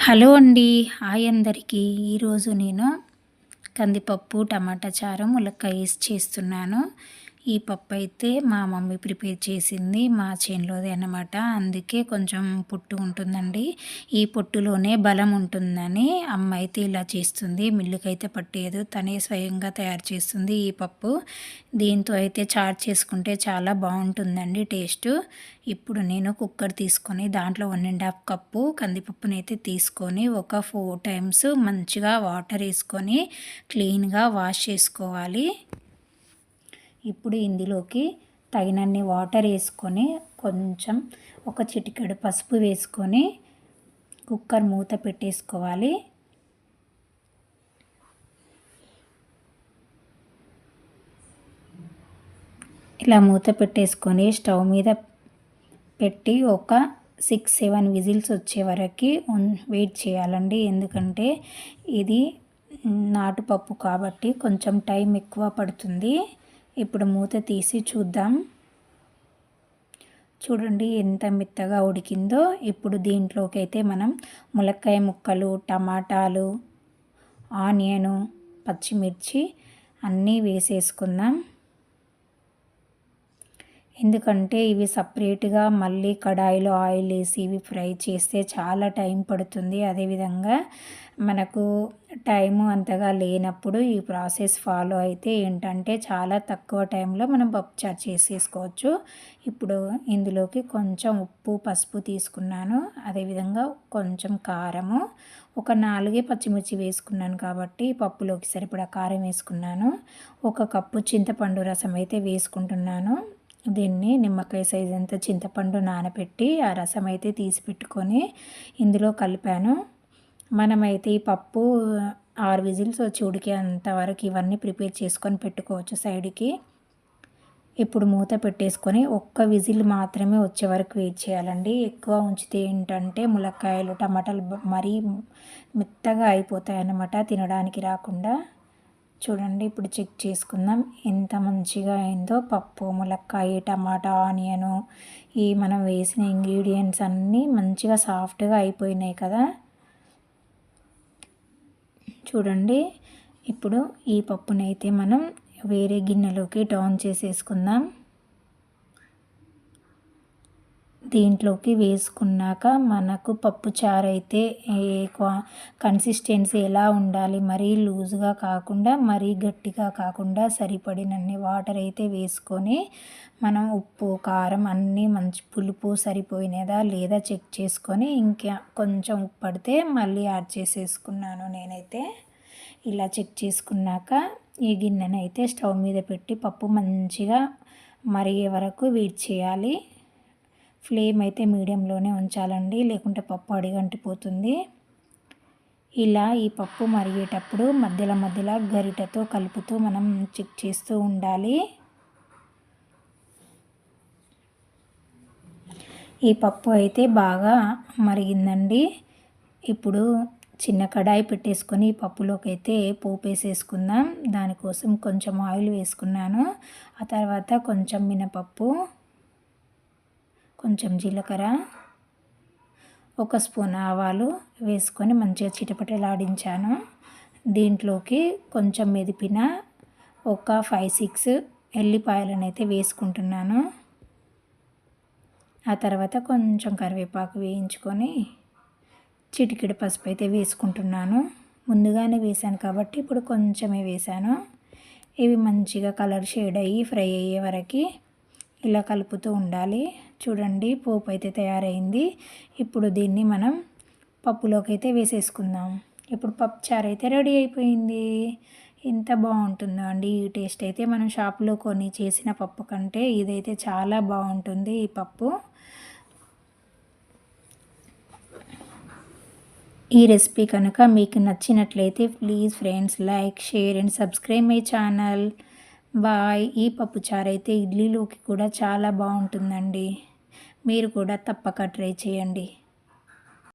Hello అండి. Hi అందరికీ. ఈరోజు నేను కందిపప్పు, టమాటా చారు, ములక్కాయ ఏసి చేస్తున్నాను. ఈ పప్పు అయితే మా మమ్మీ ప్రిపేర్ చేసింది. మా చేనులోదే అన్నమాట. అందుకే కొంచెం పొట్టు ఉంటుందండి. ఈ పొట్టులోనే బలం ఉంటుందని అమ్మ అయితే ఇలా చేస్తుంది. మిల్లుకైతే పట్టేయదు. తనే స్వయంగా తయారు చేస్తుంది ఈ పప్పు. దీంతో అయితే చారు చేసుకుంటే చాలా బాగుంటుందండి టేస్టు. ఇప్పుడు నేను కుక్కర్ తీసుకొని దాంట్లో 1½ కప్పు కందిపప్పునైతే తీసుకొని ఒక 4 టైమ్స్ మంచిగా వాటర్ వేసుకొని క్లీన్గా వాష్ చేసుకోవాలి. ఇప్పుడు ఇందులోకి తగినన్ని వాటర్ వేసుకొని కొంచెం ఒక చిటికెడు పసుపు వేసుకొని కుక్కర్ మూత పెట్టేసుకోవాలి. ఇలా మూత పెట్టేసుకొని స్టవ్ మీద పెట్టి ఒక 6-7 విజిల్స్ వచ్చే వరకు వెయిట్ చేయాలండి. ఎందుకంటే ఇది నాటుపప్పు కాబట్టి కొంచెం టైం ఎక్కువ పడుతుంది. ఇప్పుడు మూత తీసి చూద్దాం. చూడండి ఎంత మెత్తగా ఉడికిందో. ఇప్పుడు దీంట్లోకి అయితే మనం ములక్కాయ ముక్కలు, టమాటాలు, ఆనియను, పచ్చిమిర్చి అన్నీ వేసేసుకుందాం. ఎందుకంటే ఇవి సపరేట్గా మళ్ళీ కడాయిలో ఆయిల్ వేసి ఇవి ఫ్రై చేస్తే చాలా టైం పడుతుంది. అదేవిధంగా మనకు టైము అంతగా లేనప్పుడు ఈ ప్రాసెస్ ఫాలో అయితే ఏంటంటే చాలా తక్కువ టైంలో మనం పప్పుచారు చేసేసుకోవచ్చు. ఇప్పుడు ఇందులోకి కొంచెం ఉప్పు, పసుపు తీసుకున్నాను. అదేవిధంగా కొంచెం కారము, ఒక 4 పచ్చిమిర్చి వేసుకున్నాను కాబట్టి పప్పులోకి సరిపడా కారం వేసుకున్నాను. 1 కప్పు చింతపండు రసం అయితే వేసుకుంటున్నాను. దీన్ని నిమ్మకాయ సైజ్ అంత చింతపండు నానబెట్టి ఆ రసం అయితే తీసి పెట్టుకొని ఇందులో కలిపాను. మనమైతే ఈ పప్పు 6 విజిల్స్ వచ్చి ఉడికేంతవరకు ఇవన్నీ ప్రిపేర్ చేసుకొని పెట్టుకోవచ్చు సైడ్కి. ఇప్పుడు మూత పెట్టేసుకొని ఒక్క విజిల్ మాత్రమే వచ్చే వరకు వెయిట్ చేయాలండి. ఎక్కువ ఉంచితే ఏంటంటే ములక్కాయలు, టమాటాలు మరీ మెత్తగా అయిపోతాయి అన్నమాట, తినడానికి రాకుండా. చూడండి ఇప్పుడు చెక్ చేసుకుందాం ఎంత మంచిగా అయిందో. పప్పు, ములక్కాయ, టమాటా, ఆనియను ఈ మనం వేసిన ఇంగ్రీడియంట్స్ అన్నీ మంచిగా సాఫ్ట్గా అయిపోయినాయి కదా. చూడండి ఇప్పుడు ఈ పప్పునైతే మనం వేరే గిన్నెలోకి టర్న్ చేసేసుకుందాం. దీంట్లోకి వేసుకున్నాక మనకు పప్పు చారు అయితే కన్సిస్టెన్సీ ఎలా ఉండాలి, మరీ లూజ్గా కాకుండా మరీ గట్టిగా కాకుండా సరిపడినన్ని వాటర్ అయితే వేసుకొని మనం ఉప్పు, కారం అన్నీ మంచి పులుపు సరిపోయినదా లేదా చెక్ చేసుకొని ఇంకా కొంచెం ఉప్పు పడితే మళ్ళీ యాడ్ చేసేసుకున్నాను నేనైతే. ఇలా చెక్ చేసుకున్నాక ఈ గిన్నెనైతే స్టవ్ మీద పెట్టి పప్పు మంచిగా మరిగే వరకు వెయిట్ చేయాలి. ఫ్లేమ్ అయితే మీడియంలోనే ఉంచాలండి, లేకుంటే పప్పు అడిగంటిపోతుంది. ఇలా ఈ పప్పు మరిగేటప్పుడు మధ్యలో గరిటెతో కలుపుతూ మనం చెక్ చేస్తూ ఉండాలి. ఈ పప్పు అయితే బాగా మరిగిందండి. ఇప్పుడు చిన్న కడాయి పెట్టేసుకొని ఈ పప్పులోకి అయితే పోపు వేసేసుకుందాం. దానికోసం కొంచెం ఆయిల్ వేసుకున్నాను. ఆ తర్వాత కొంచెం మినపప్పు, కొంచెం జీలకర్ర, 1 స్పూన్ ఆవాలు వేసుకొని మంచిగా చిటపటలాడించాను. దీంట్లోకి కొంచెం మెదిపిన ఒక 5-6 ఎల్లిపాయలను అయితే వేసుకుంటున్నాను. ఆ తర్వాత కొంచెం కరివేపాకు వేయించుకొని చిటికెడు పసుపు అయితే వేసుకుంటున్నాను. ముందుగానే వేసాను కాబట్టి ఇప్పుడు కొంచెమే వేసాను. ఇవి మంచిగా కలర్ షేడ్ అయ్యి ఫ్రై అయ్యే వరకు ఇలా కలుపుతూ ఉండాలి. చూడండి పోపు అయితే తయారైంది. ఇప్పుడు దీన్ని మనం పప్పులోకి అయితే వేసేసుకుందాం. ఇప్పుడు పప్పు చారు అయితే రెడీ అయిపోయింది. ఎంత బాగుంటుందో అండి ఈ టేస్ట్ అయితే. మనం షాప్లో కొని చేసిన పప్పు కంటే ఇదైతే చాలా బాగుంటుంది ఈ పప్పు. ఈ రెసిపీ కనుక మీకు నచ్చినట్లయితే please friends like, share and subscribe my channel. Bye. ఈ పప్పు చారు అయితే ఇడ్లీలోకి కూడా చాలా బాగుంటుందండి. మీరు కూడా తప్పక ట్రై చేయండి.